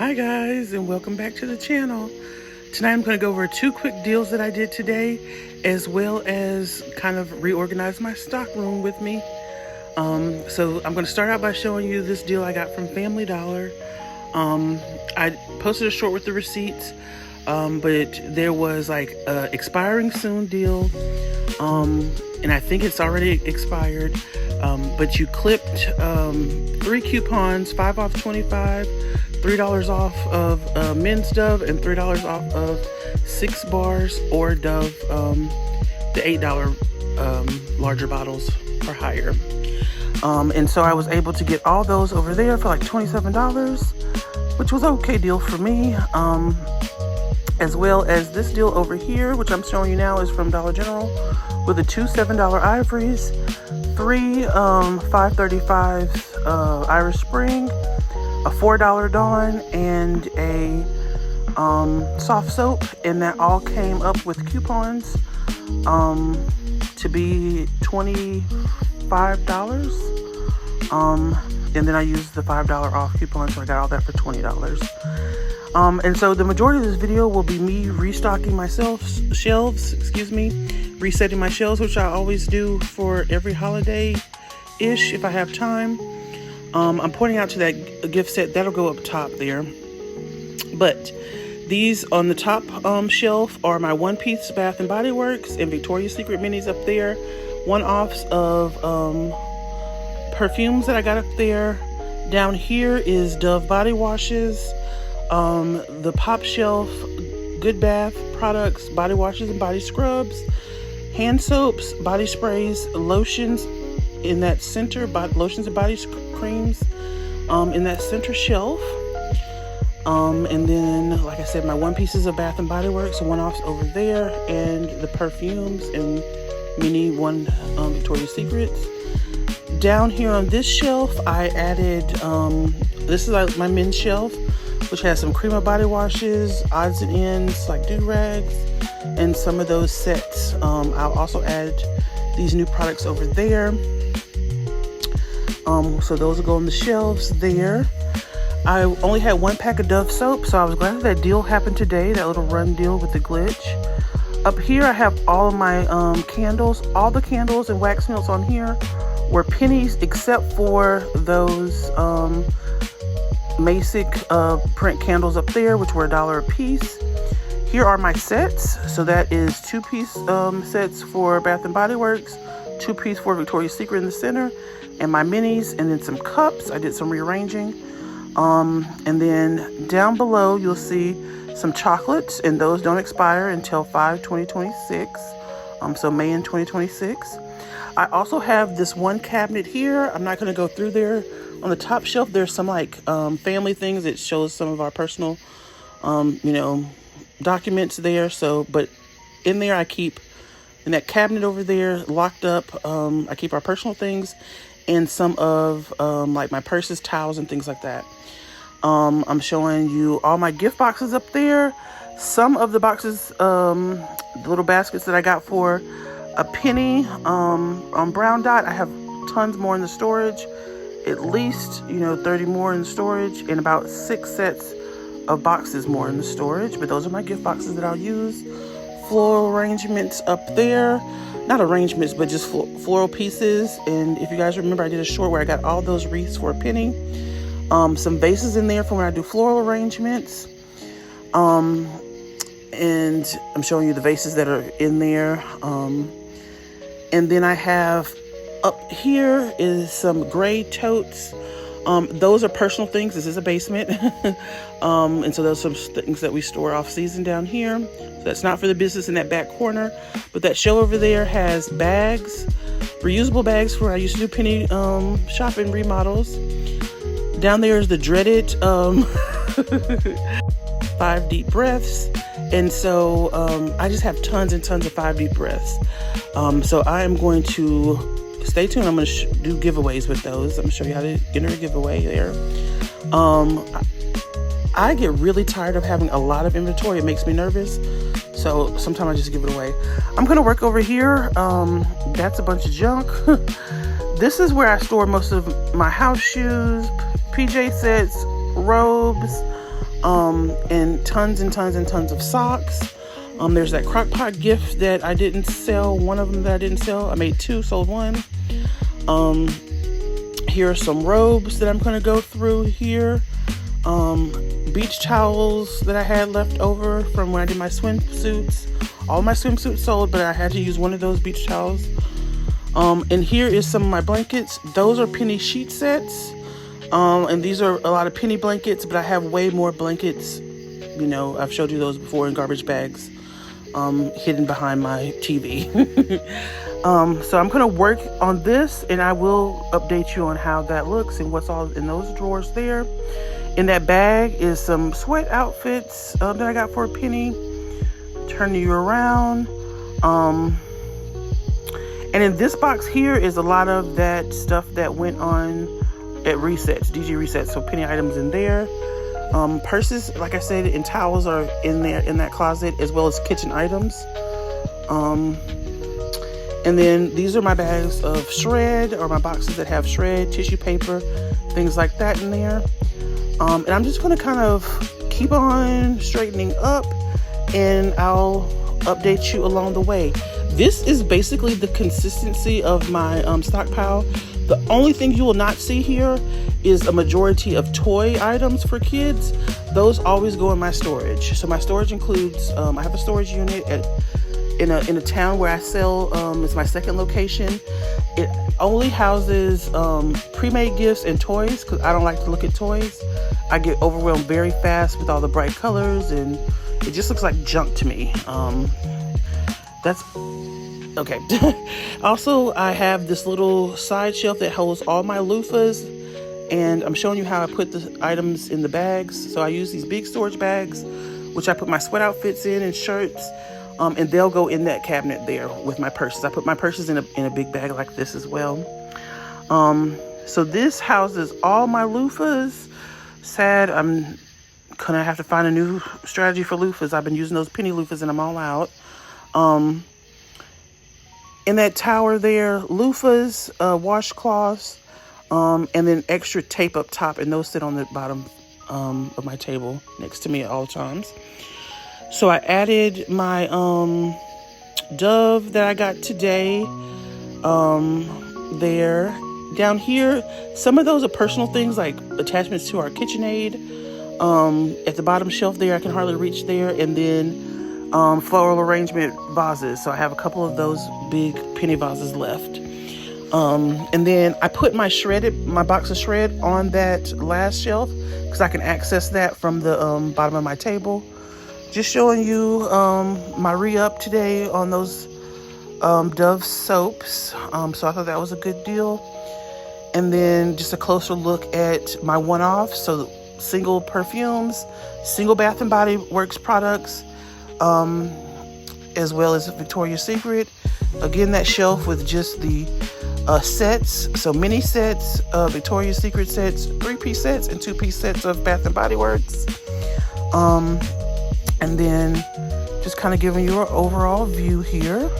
Hi guys, and welcome back to the channel. Tonight I'm going to go over 2 quick deals that I did today, as well as kind of reorganize my stockroom with me. So I'm going to start out by showing you this deal I got from Family Dollar. I posted a short with the receipts, but there was like a expiring soon deal, and I think it's already expired. But you clipped 3 coupons, 5 off 25, $3 off of men's Dove, and $3 off of 6 bars or Dove, the $8 larger bottles or higher. And so I was able to get all those over there for like $27, which was an okay deal for me. As well as this deal over here, which I'm showing you now, is from Dollar General, with the 2 $7 ivories, 3 $5.35 Irish Spring, a $4 Dawn, and a soft soap, and that all came up with coupons to be $25. And then I used the $5 off coupon, so I got all that for $20. And so the majority of this video will be me restocking my shelves, resetting my shelves, which I always do for every holiday-ish if I have time. I'm pointing out to that gift set, that'll go up top there. But these on the top shelf are my one-piece Bath & Body Works and Victoria's Secret minis up there. One-offs of perfumes that I got up there. Down here is Dove body washes. The pop shelf Good Bath products, body washes and body scrubs, hand soaps, body sprays, lotions in that center, lotions and body creams in that center shelf. And then, like I said, my one pieces of Bath & Body Works, one-offs over there, and the perfumes and mini one Victoria's Secrets. Down here on this shelf, I added, this is like my men's shelf, which has some Crema body washes, odds and ends like do-rags, and some of those sets. I'll also add these new products over there. So those will go on the shelves there. I only had 1 pack of Dove soap, so I was glad that deal happened today, that little run deal with the glitch. Up here I have all of my candles. All the candles and wax melts on here were pennies, except for those Basic print candles up there, which were $1 a piece. Here are my sets. So that is 2-piece sets for Bath & Body Works, 2-piece for Victoria's Secret in the center, and my minis, and then some cups. I did some rearranging. And then down below you'll see some chocolates, and those don't expire until 5/2026. So May in 2026. I also have this one cabinet here. I'm not going to go through there. On the top shelf, there's some like family things. It shows some of our personal, documents there. So, but in there, I keep, in that cabinet over there, locked up, I keep our personal things and some of like my purses, towels, and things like that. I'm showing you all my gift boxes up there. Some of the boxes, the little baskets that I got for a penny on Brown Dot. I have tons more in the storage. At least, 30 more in the storage, and about 6 sets of boxes more in the storage. But those are my gift boxes that I'll use. Floral arrangements up there. Not arrangements, but just floral pieces. And if you guys remember, I did a short where I got all those wreaths for a penny. Some vases in there for when I do floral arrangements. And I'm showing you the vases that are in there. And then I have up here is some gray totes. Those are personal things. This is a basement. And so those are some things that we store off season down here. So that's not for the business in that back corner. But that shelf over there has bags, reusable bags for when I used to do penny shopping remodels. Down there is the dreaded 5 deep breaths. And so I just have tons and tons of 5 deep breaths. So I am going to stay tuned. I'm going to do giveaways with those. I'm going to show you how to enter a giveaway there. I get really tired of having a lot of inventory. It makes me nervous. So sometimes I just give it away. I'm going to work over here. That's a bunch of junk. This is where I store most of my house shoes, PJ sets, robes, and tons and tons and tons of socks. There's that crock pot gift that I didn't sell. One of them that I didn't sell. I made 2, sold 1. Here are some robes that I'm going to go through here. Beach towels that I had left over from when I did my swimsuits. All my swimsuits sold, but I had to use one of those beach towels. And here is some of my blankets. Those are penny sheet sets. And these are a lot of penny blankets, but I have way more blankets. You know, I've showed you those before in garbage bags, hidden behind my TV. So I'm going to work on this, and I will update you on how that looks and what's all in those drawers there. In that bag is some sweat outfits that I got for a penny. Turn you around. And in this box here is a lot of that stuff that went on at resets, DG resets. So penny items in there. Purses, like I said, and towels are in there in that closet, as well as kitchen items. And then these are my bags of shred, or my boxes that have shred, tissue paper, things like that in there. And I'm just going to kind of keep on straightening up, and I'll update you along the way. This is basically the consistency of my stockpile. The only thing you will not see here is a majority of toy items for kids. Those always go in my storage. So my storage includes, I have a storage unit in a town where I sell. It's my second location. It only houses pre-made gifts and toys, because I don't like to look at toys. I get overwhelmed very fast with all the bright colors, and it just looks like junk to me. That's okay. Also, I have this little side shelf that holds all my loofahs, and I'm showing you how I put the items in the bags. So I use these big storage bags, which I put my sweat outfits in and shirts, and they'll go in that cabinet there with my purses. I put my purses in a big bag like this as well. So this houses all my loofahs. Sad, I'm gonna have to find a new strategy for loofahs. I've been using those penny loofahs and I'm all out. In that tower there, loofahs, washcloths, and then extra tape up top, and those sit on the bottom of my table next to me at all times. So I added my Dove that I got today there. Down here, some of those are personal things like attachments to our KitchenAid. At the bottom shelf there, I can hardly reach there. And then floral arrangement vases. So I have a couple of those big penny vases left. And then I put my box of shred on that last shelf, because I can access that from the bottom of my table. Just showing you my re-up today on those Dove soaps. So I thought that was a good deal. And then just a closer look at my one-offs. So single perfumes, single Bath & Body Works products, as well as Victoria's Secret. Again, that shelf with just the sets. So mini sets, Victoria's Secret sets, 3-piece sets, and 2-piece sets of Bath & Body Works. And then just kind of giving you an overall view here.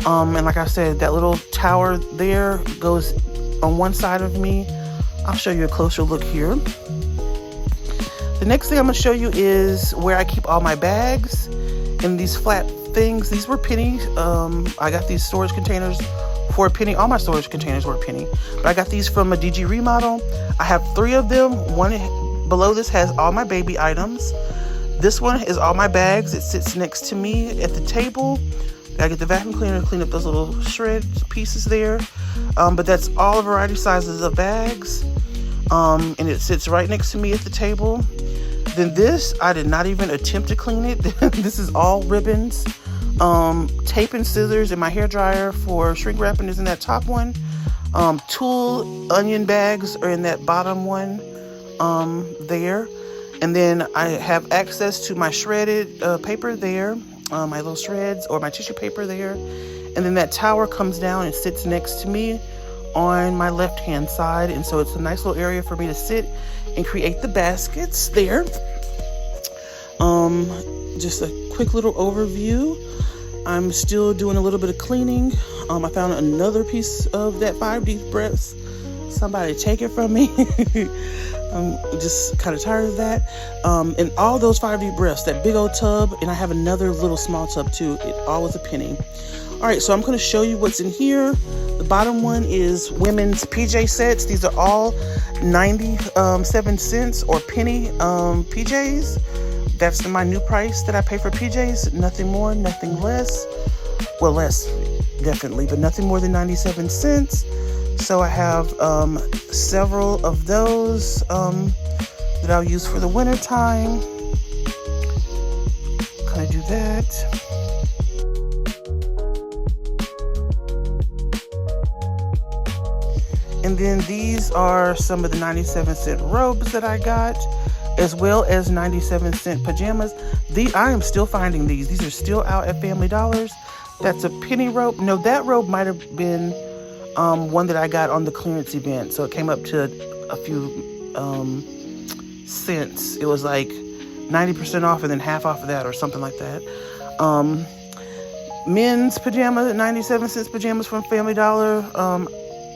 And like I said, that little tower there goes on one side of me. I'll show you a closer look here. The next thing I'm going to show you is where I keep all my bags and these flat things. These were penny. I got these storage containers for a penny. All my storage containers were a penny, but I got these from a DG remodel. I have 3 of them. One below this has all my baby items. This one is all my bags. It sits next to me at the table. I get the vacuum cleaner to clean up those little shred pieces there. But that's all variety sizes of bags. And it sits right next to me at the table. Then this, I did not even attempt to clean it. This is all ribbons. Tape and scissors, and my hair dryer for shrink wrapping is in that top one. Tulle onion bags are in that bottom one there. And then I have access to my shredded paper there, my little shreds, or my tissue paper there. And then that tower comes down and sits next to me on my left-hand side. And so it's a nice little area for me to sit and create the baskets there. Just a quick little overview. I'm still doing a little bit of cleaning. I found another piece of that 5 deep breaths. Somebody take it from me. I'm just kind of tired of that. And all those 5 deep breaths, that big old tub, and I have another little small tub too. It all was a penny. All right, so I'm going to show you what's in here. The bottom one is women's PJ sets. These are all 97 cents or penny PJs. That's my new price that I pay for PJs. Nothing more, nothing less. Well, less, definitely, but nothing more than 97 cents. So I have several of those that I'll use for the winter time. Can I do that? And then these are some of the 97-cent robes that I got, as well as 97-cent pajamas. I am still finding these. These are still out at Family Dollars. That's a penny robe. No, that robe might have been one that I got on the clearance event. So it came up to a few cents. It was like 90% off and then half off of that or something like that. Men's pajamas, 97 cents pajamas from Family Dollar.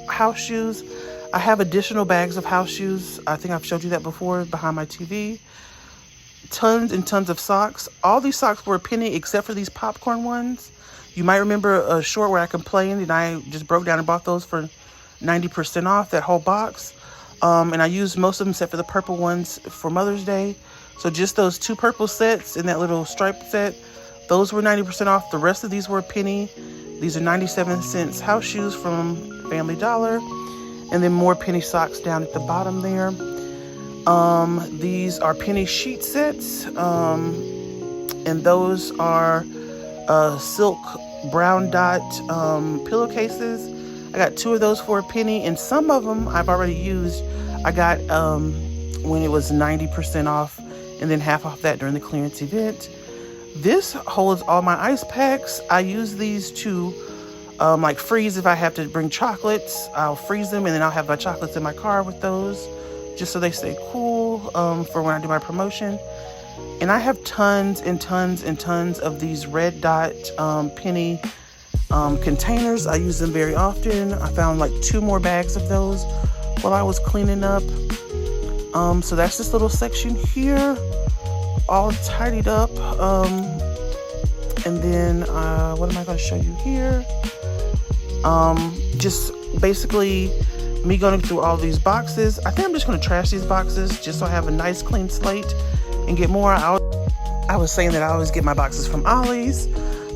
House shoes. I have additional bags of house shoes. I think I've showed you that before behind my TV. Tons and tons of socks. All these socks were a penny except for these popcorn ones. You might remember a short where I complained and I just broke down and bought those for 90% off, that whole box. And I used most of them except for the purple ones for Mother's Day. So just those 2 purple sets and that little striped set, those were 90% off. The rest of these were a penny. These are 97 cents house shoes from Family Dollar. And then more penny socks down at the bottom there. These are penny sheet sets. And those are silk brown dot pillowcases. I got 2 of those for a penny. And some of them I've already used. I got when it was 90% off. And then half off that during the clearance event. This holds all my ice packs. I use these to like freeze if I have to bring chocolates. I'll freeze them and then I'll have my chocolates in my car with those just so they stay cool for when I do my promotion. And I have tons and tons and tons of these red dot penny containers. I use them very often. I found like 2 more bags of those while I was cleaning up. So that's this little section here, all tidied up. And then what am I going to show you here? Just basically me going through all these boxes. I think I'm just going to trash these boxes just so I have a nice clean slate and get more out. I was saying that I always get my boxes from Ollie's.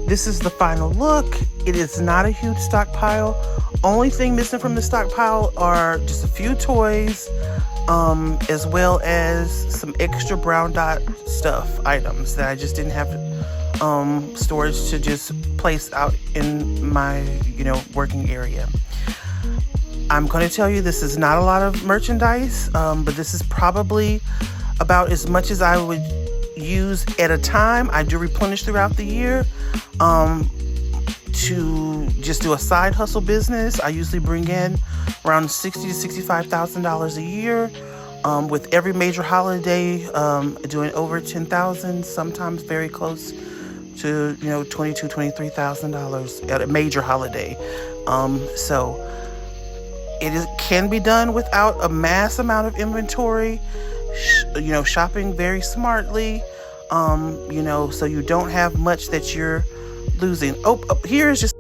This is the final look. It is not a huge stockpile. Only thing missing from the stockpile are just a few toys, as well as some extra brown dot stuff items that I just didn't have storage to just place out in my working area. I'm going to tell you this is not a lot of merchandise, but this is probably about as much as I would use at a time. I do replenish throughout the year to just do a side hustle business. I usually bring in around $60,000 to $65,000 a year. With every major holiday, doing over $10,000, sometimes very close to $22,000, $23,000 at a major holiday. So it can be done without a mass amount of inventory. Shopping very smartly. So you don't have much that you're losing. Oh, here is just